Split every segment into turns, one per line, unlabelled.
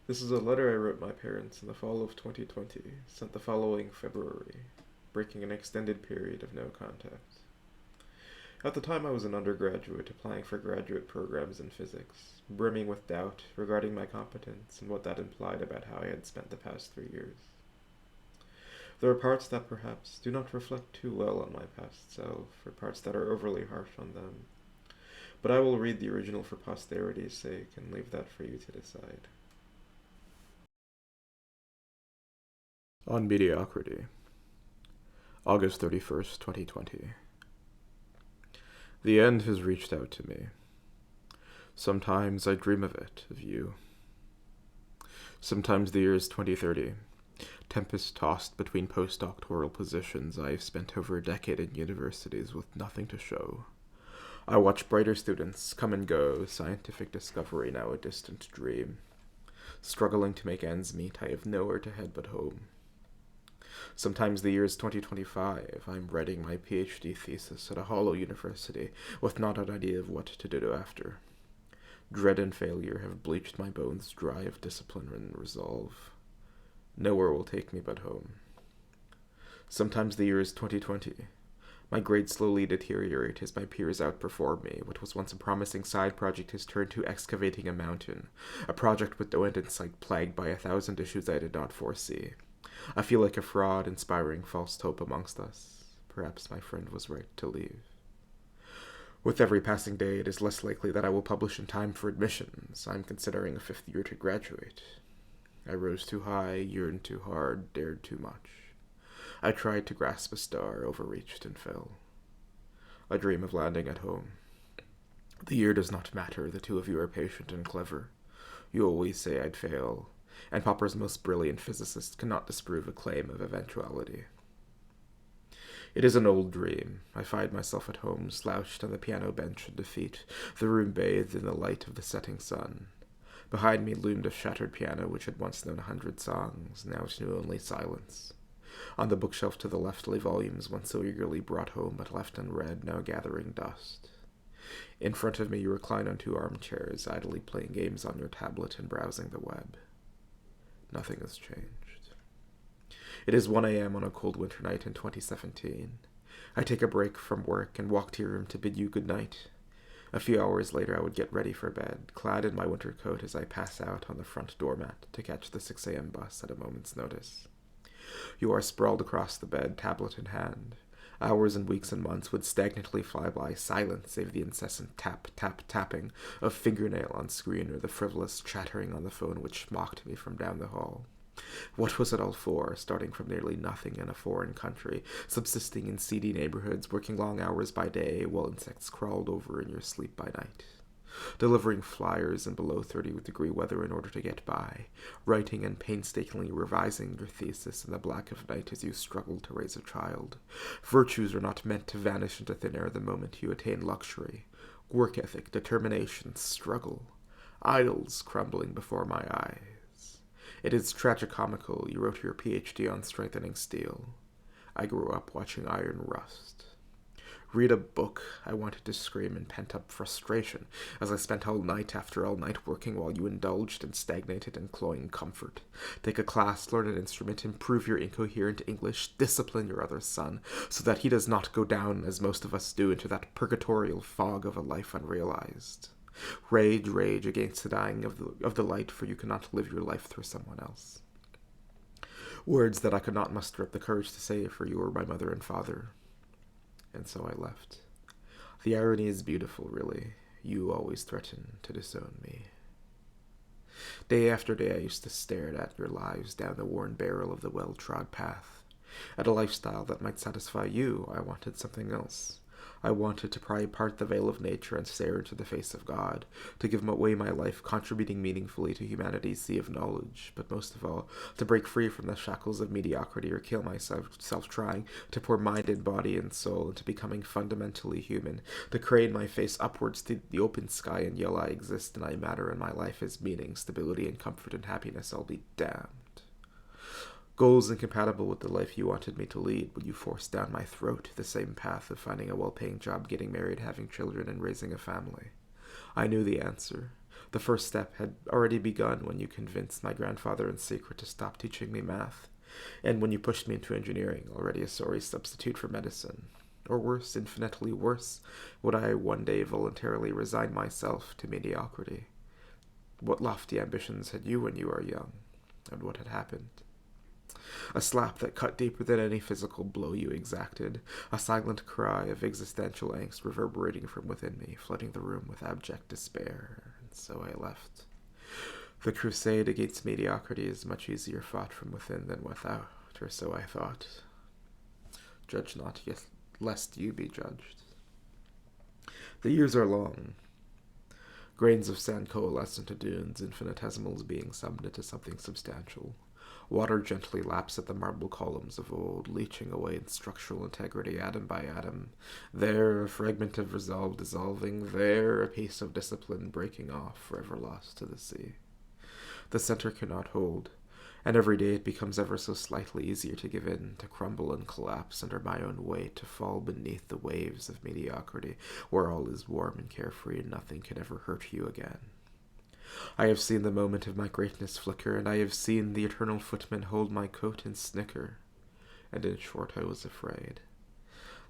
This is a letter I wrote my parents in the fall of 2020, sent the following February, breaking an extended period of no contact. At the time, I was an undergraduate applying for graduate programs in physics, brimming with doubt regarding my competence and what that implied about how I had spent the past 3 years. There are parts that perhaps do not reflect too well on my past self, or parts that are overly harsh on them, but I will read the original for posterity's sake and leave that for you to decide. On Mediocrity, August 31st, 2020. The end has reached out to me. Sometimes I dream of it, of you. Sometimes the year is 2030. Tempest tossed between postdoctoral positions, I have spent over a decade in universities with nothing to show. I watch brighter students come and go, scientific discovery now a distant dream. Struggling to make ends meet, I have nowhere to head but home. Sometimes the year is 2025. I'm writing my PhD thesis at a hollow university with not an idea of what to do after. Dread and failure have bleached my bones dry of discipline and resolve. Nowhere will take me but home. Sometimes the year is 2020. My grades slowly deteriorate as my peers outperform me. What was once a promising side project has turned to excavating a mountain, a project with no end in sight plagued by 1,000 issues I did not foresee. I feel like a fraud inspiring false hope amongst us. Perhaps my friend was right to leave. With every passing day, it is less likely that I will publish in time for admissions. I'm considering a 5th year to graduate. I rose too high, yearned too hard, dared too much. I tried to grasp a star, overreached and fell. I dream of landing at home. The year does not matter, the two of you are patient and clever. You always say I'd fail, and Popper's most brilliant physicists cannot disprove a claim of eventuality. It is an old dream. I find myself at home, slouched on the piano bench in defeat, the room bathed in the light of the setting sun. Behind me loomed a shattered piano which had once known 100 songs, now it knew only silence. On the bookshelf to the left lay volumes once so eagerly brought home but left unread, now gathering dust. In front of me you recline on 2 armchairs, idly playing games on your tablet and browsing the web. Nothing has changed. It is 1 a.m. on a cold winter night in 2017. I take a break from work and walk to your room to bid you good night. A few hours later I would get ready for bed, clad in my winter coat as I pass out on the front doormat to catch the 6 a.m. bus at a moment's notice. You are sprawled across the bed, tablet in hand. Hours and weeks and months would stagnantly fly by, silent save the incessant tap, tap, tapping of fingernail on screen or the frivolous chattering on the phone which mocked me from down the hall. What was it all for, starting from nearly nothing in a foreign country, subsisting in seedy neighborhoods, working long hours by day while insects crawled over in your sleep by night? Delivering flyers in below 30-degree weather in order to get by, writing and painstakingly revising your thesis in the black of night as you struggle to raise a child. Virtues are not meant to vanish into thin air the moment you attain luxury. Work ethic, determination, struggle. Idols crumbling before my eyes. It is tragicomical you wrote your PhD on strengthening steel. I grew up watching iron rust. Read a book, I wanted to scream in pent-up frustration as I spent all night after all night working while you indulged in stagnated and cloying comfort. Take a class, learn an instrument, improve your incoherent English, discipline your other son, so that he does not go down, as most of us do, into that purgatorial fog of a life unrealized. Rage, rage against the dying of the light, for you cannot live your life through someone else. Words that I could not muster up the courage to say, for you were my mother and father. And so I left. The irony is beautiful, really. You always threaten to disown me. Day after day I used to stare at your lives down the worn barrel of the well-trod path. At a lifestyle that might satisfy you, I wanted something else. I wanted to pry apart the veil of nature and stare into the face of God, to give away my life, contributing meaningfully to humanity's sea of knowledge, but most of all, to break free from the shackles of mediocrity or kill myself trying to pour mind and body and soul into becoming fundamentally human, to crane my face upwards to the open sky and yell I exist and I matter and my life has meaning, stability and comfort and happiness, I'll be damned. Goals incompatible with the life you wanted me to lead, would you force down my throat the same path of finding a well-paying job, getting married, having children, and raising a family? I knew the answer. The first step had already begun when you convinced my grandfather in secret to stop teaching me math, and when you pushed me into engineering, already a sorry substitute for medicine. Or worse, infinitely worse, would I one day voluntarily resign myself to mediocrity? What lofty ambitions had you when you were young? And what had happened? A slap that cut deeper than any physical blow you exacted, a silent cry of existential angst reverberating from within me, flooding the room with abject despair. And so I left. The crusade against mediocrity is much easier fought from within than without, or so I thought. Judge not, yet lest you be judged. The years are long. Grains of sand coalesce into dunes, infinitesimals being summed into something substantial. Water gently laps at the marble columns of old, leaching away in structural integrity atom by atom. There, a fragment of resolve dissolving. There, a piece of discipline breaking off, forever lost to the sea. The center cannot hold, and every day it becomes ever so slightly easier to give in, to crumble and collapse under my own weight, to fall beneath the waves of mediocrity, where all is warm and carefree and nothing can ever hurt you again. I have seen the moment of my greatness flicker, and I have seen the eternal footman hold my coat and snicker, and in short I was afraid.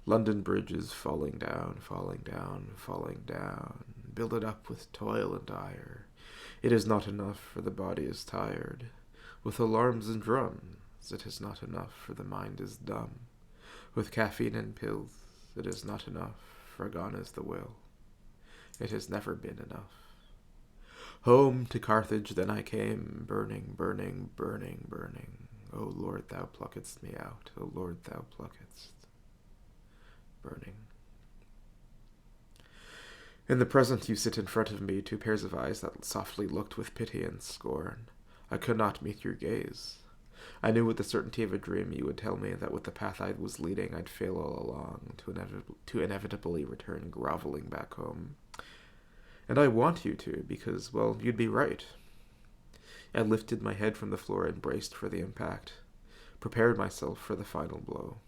London Bridge is falling down, falling down, falling down, builded up with toil and ire. It is not enough, for the body is tired. With alarms and drums, it is not enough, for the mind is dumb. With caffeine and pills, it is not enough, for gone is the will. It has never been enough. Home to Carthage then I came, burning, burning, burning, burning. O Lord, thou pluckest me out, O Lord, thou pluckest. Burning. In the present you sit in front of me, two pairs of eyes that softly looked with pity and scorn. I could not meet your gaze. I knew with the certainty of a dream you would tell me that with the path I was leading I'd fail all along, to inevitably return groveling back home. And I want you to, because, well, you'd be right. I lifted my head from the floor and braced for the impact, prepared myself for the final blow.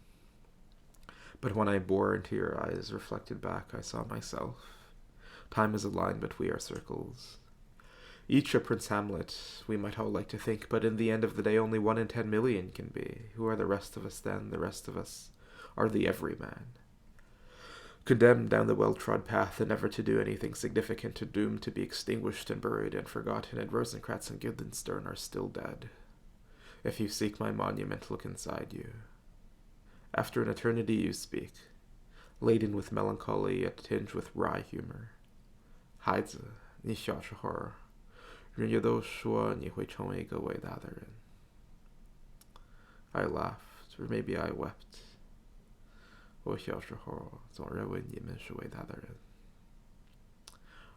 But when I bore into your eyes, reflected back, I saw myself. Time is a line, but we are circles. Each a Prince Hamlet, we might all like to think, but in the end of the day only 1 in 10 million can be. Who are the rest of us then? The rest of us are the everyman. Condemned down the well-trod path and never to do anything significant, to doomed to be extinguished and buried and forgotten, and Rosencrantz and Guildenstern are still dead. If you seek my monument, look inside you. After an eternity you speak, laden with melancholy yet tinged with wry humor. 孩子，你小时候，人家都说你会成为一个伟大的人。I laughed, or maybe I wept. 我小时候总认为你们是伟大的人。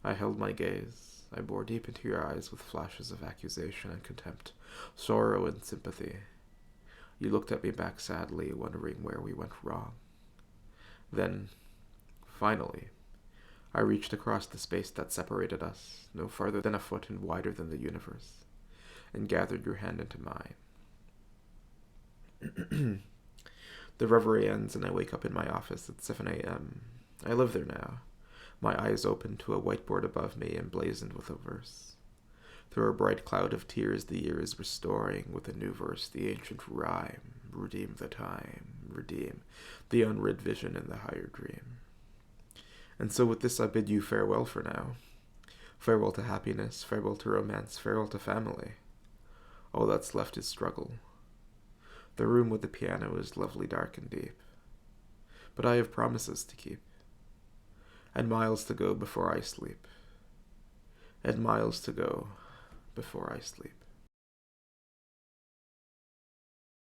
I held my gaze. I bore deep into your eyes with flashes of accusation and contempt, sorrow and sympathy. You looked at me back sadly, wondering where we went wrong. Then, finally, I reached across the space that separated us, no farther than a foot and wider than the universe, and gathered your hand into mine. The reverie ends and I wake up in my office at 7 a.m. I live there now, my eyes open to a whiteboard above me emblazoned with a verse. Through a bright cloud of tears the year is restoring with a new verse the ancient rhyme, redeem the time, redeem the unread vision and the higher dream. And so with this I bid you farewell for now. Farewell to happiness, farewell to romance, farewell to family. All that's left is struggle. The room with the piano is lovely, dark and deep. But I have promises to keep. And miles to go before I sleep. And miles to go before I sleep.